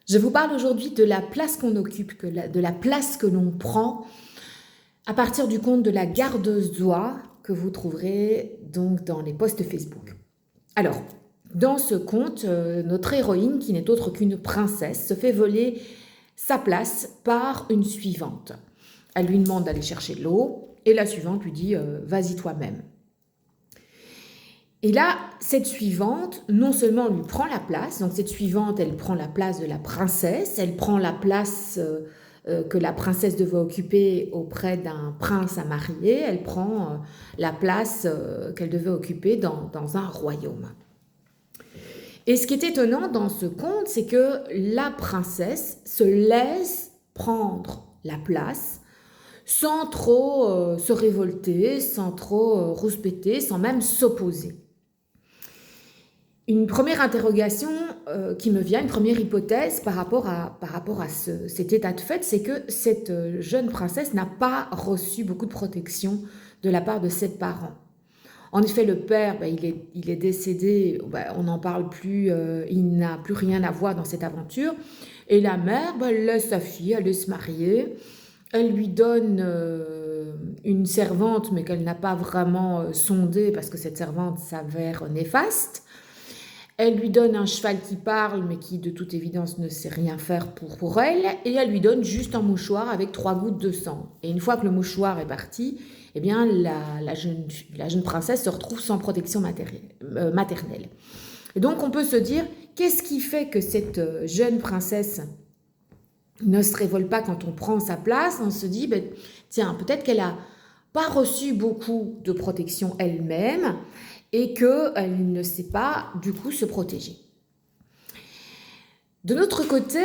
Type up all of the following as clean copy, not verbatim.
Je vous parle aujourd'hui de la place qu'on occupe, de la place que l'on prend à partir du conte de la Gardezoie que vous trouverez donc dans les posts Facebook. Alors, dans ce conte, notre héroïne, qui n'est autre qu'une princesse, se fait voler sa place par une suivante. Elle lui demande d'aller chercher de l'eau et la suivante lui dit « vas-y toi-même ». Et là, cette suivante, non seulement lui prend la place, donc cette suivante, elle prend la place de la princesse, elle prend la place que la princesse devait occuper auprès d'un prince à marier, elle prend la place qu'elle devait occuper dans un royaume. Et ce qui est étonnant dans ce conte, c'est que la princesse se laisse prendre la place sans trop se révolter, sans trop rouspéter, sans même s'opposer. Une première interrogation qui me vient, une première hypothèse par rapport à cet état de fait, c'est que cette jeune princesse n'a pas reçu beaucoup de protection de la part de ses parents. En effet, le père, il est décédé, on n'en parle plus, il n'a plus rien à voir dans cette aventure. Et la mère, elle laisse sa fille aller se marier. Elle lui donne une servante, mais qu'elle n'a pas vraiment sondée parce que cette servante s'avère néfaste. Elle lui donne un cheval qui parle, mais qui de toute évidence ne sait rien faire pour elle, et elle lui donne juste un mouchoir avec 3 gouttes de sang. Et une fois que le mouchoir est parti, eh bien, la jeune princesse se retrouve sans protection maternelle. Et donc on peut se dire, qu'est-ce qui fait que cette jeune princesse ne se révolte pas quand on prend sa place? On se dit, tiens, peut-être qu'elle n'a pas reçu beaucoup de protection elle-même, et qu'elle ne sait pas, du coup, se protéger. De l'autre côté,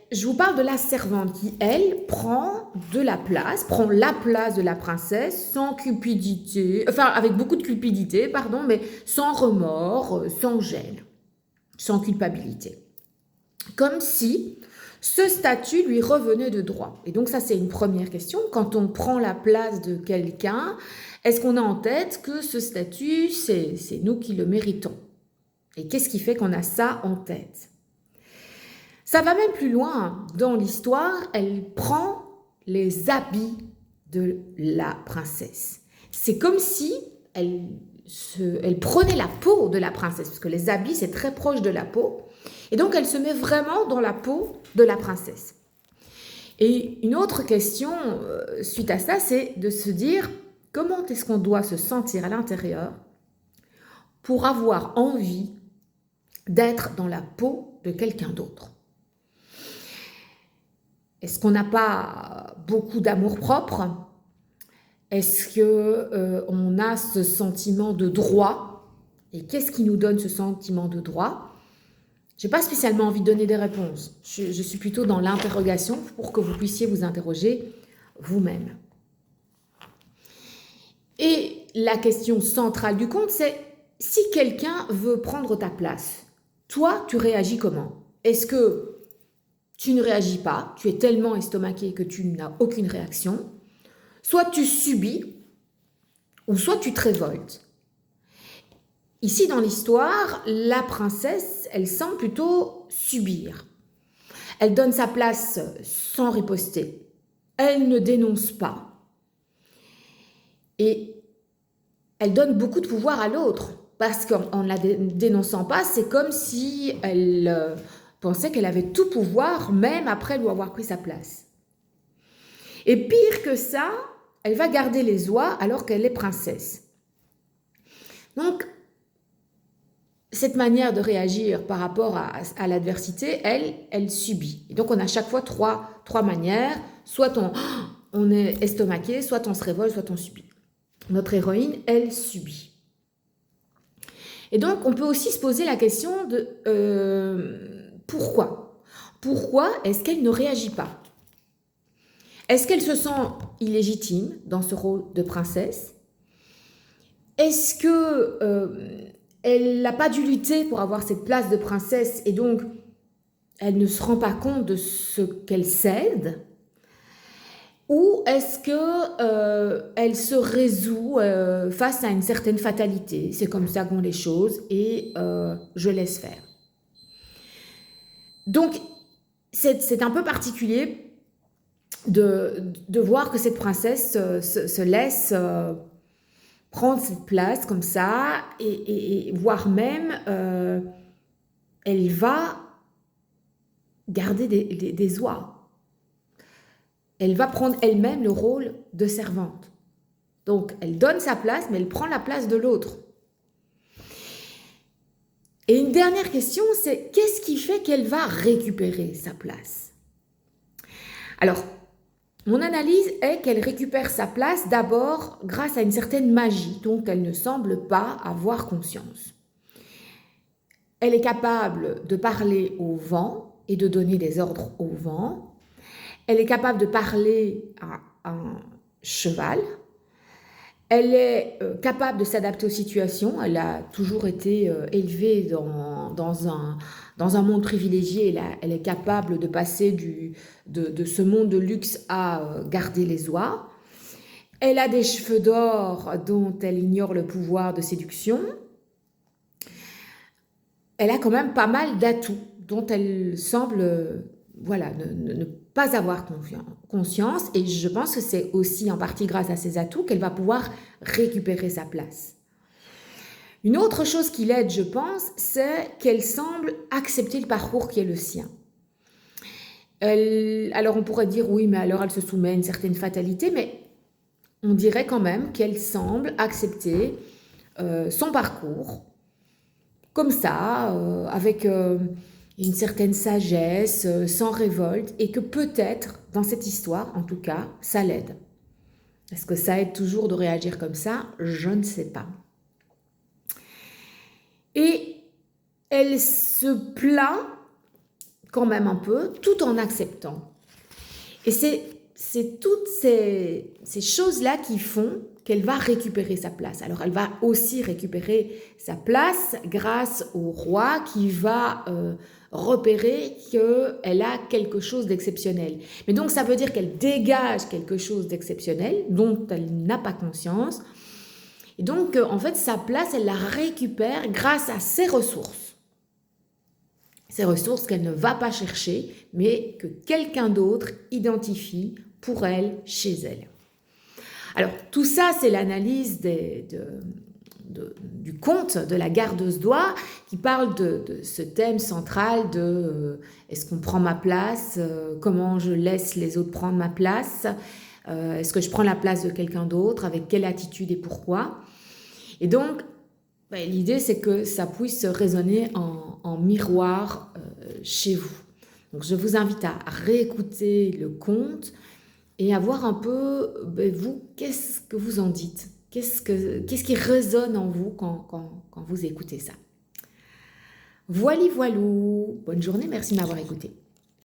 je vous parle de la servante qui, elle, prend la place de la princesse sans cupidité, enfin, avec beaucoup de cupidité, pardon, mais sans remords, sans gêne, sans culpabilité. Comme si ce statut lui revenait de droit. Et donc ça, c'est une première question. Quand on prend la place de quelqu'un, est-ce qu'on a en tête que ce statut, c'est nous qui le méritons? Et qu'est-ce qui fait qu'on a ça en tête? Ça va même plus loin. Dans l'histoire, elle prend les habits de la princesse. C'est comme si elle prenait la peau de la princesse, parce que les habits, c'est très proche de la peau. Et donc, elle se met vraiment dans la peau de la princesse. Et une autre question suite à ça, c'est de se dire comment est-ce qu'on doit se sentir à l'intérieur pour avoir envie d'être dans la peau de quelqu'un d'autre. Est-ce qu'on n'a pas beaucoup d'amour-propre? Est-ce qu'on a ce sentiment de droit? Et qu'est-ce qui nous donne ce sentiment de droit? Je n'ai pas spécialement envie de donner des réponses. Je suis plutôt dans l'interrogation pour que vous puissiez vous interroger vous-même. Et la question centrale du conte, c'est si quelqu'un veut prendre ta place, toi, tu réagis comment? Est-ce que tu ne réagis pas, tu es tellement estomaqué que tu n'as aucune réaction, soit tu subis, ou soit tu te révoltes. Ici, dans l'histoire, la princesse, elle semble plutôt subir. Elle donne sa place sans riposter. Elle ne dénonce pas. Et elle donne beaucoup de pouvoir à l'autre. Parce qu'en ne la dénonçant pas, c'est comme si elle pensait qu'elle avait tout pouvoir, même après lui avoir pris sa place. Et pire que ça, elle va garder les oies alors qu'elle est princesse. Donc, cette manière de réagir par rapport à l'adversité, elle subit. Et donc, on a à chaque fois trois manières. Soit on est estomaqué, soit on se révolte, soit on subit. Notre héroïne, elle subit. Et donc, on peut aussi se poser la question de pourquoi? Pourquoi est-ce qu'elle ne réagit pas? Est-ce qu'elle se sent illégitime dans ce rôle de princesse? Est-ce que elle n'a pas dû lutter pour avoir cette place de princesse et donc elle ne se rend pas compte de ce qu'elle cède? Ou est-ce qu'elle se résout face à une certaine fatalité? C'est comme ça que vont les choses et je laisse faire. Donc, c'est un peu particulier de voir que cette princesse se laisse prendre cette place comme ça, et voire même, elle va garder des oies. Elle va prendre elle-même le rôle de servante. Donc, elle donne sa place, mais elle prend la place de l'autre. Et une dernière question, c'est qu'est-ce qui fait qu'elle va récupérer sa place? Alors, mon analyse est qu'elle récupère sa place d'abord grâce à une certaine magie dont elle ne semble pas avoir conscience. Elle est capable de parler au vent et de donner des ordres au vent. Elle est capable de parler à un cheval. Elle est capable de s'adapter aux situations. Elle a toujours été élevée dans un monde privilégié. Elle est capable de passer de ce monde de luxe à garder les oies. Elle a des cheveux d'or dont elle ignore le pouvoir de séduction. Elle a quand même pas mal d'atouts dont elle semble ne pas avoir conscience, et je pense que c'est aussi en partie grâce à ces atouts qu'elle va pouvoir récupérer sa place. Une autre chose qui l'aide, je pense, c'est qu'elle semble accepter le parcours qui est le sien. Alors on pourrait dire oui, mais alors elle se soumet à une certaine fatalité, mais on dirait quand même qu'elle semble accepter son parcours comme ça, avec une certaine sagesse, sans révolte, et que peut-être, dans cette histoire, en tout cas, ça l'aide. Est-ce que ça aide toujours de réagir comme ça? Je ne sais pas. Et elle se plaint quand même un peu, tout en acceptant. Et c'est toutes ces choses-là qui font qu'elle va récupérer sa place. Alors, elle va aussi récupérer sa place grâce au roi qui va repérer qu'elle a quelque chose d'exceptionnel. Mais donc, ça veut dire qu'elle dégage quelque chose d'exceptionnel dont elle n'a pas conscience. Et donc, en fait, sa place, elle la récupère grâce à ses ressources. Ces ressources qu'elle ne va pas chercher, mais que quelqu'un d'autre identifie pour elle, chez elle. Alors, tout ça, c'est l'analyse du conte de la gardeuse d'oies qui parle de ce thème central de est-ce qu'on prend ma place, comment je laisse les autres prendre ma place, est-ce que je prends la place de quelqu'un d'autre, avec quelle attitude et pourquoi. Et donc, l'idée, c'est que ça puisse résonner en miroir chez vous. Donc, je vous invite à réécouter le conte et à voir un peu, vous, qu'est-ce que vous en dites? Qu'est-ce qui résonne en vous quand vous écoutez ça? Voilou, bonne journée, merci de m'avoir écouté.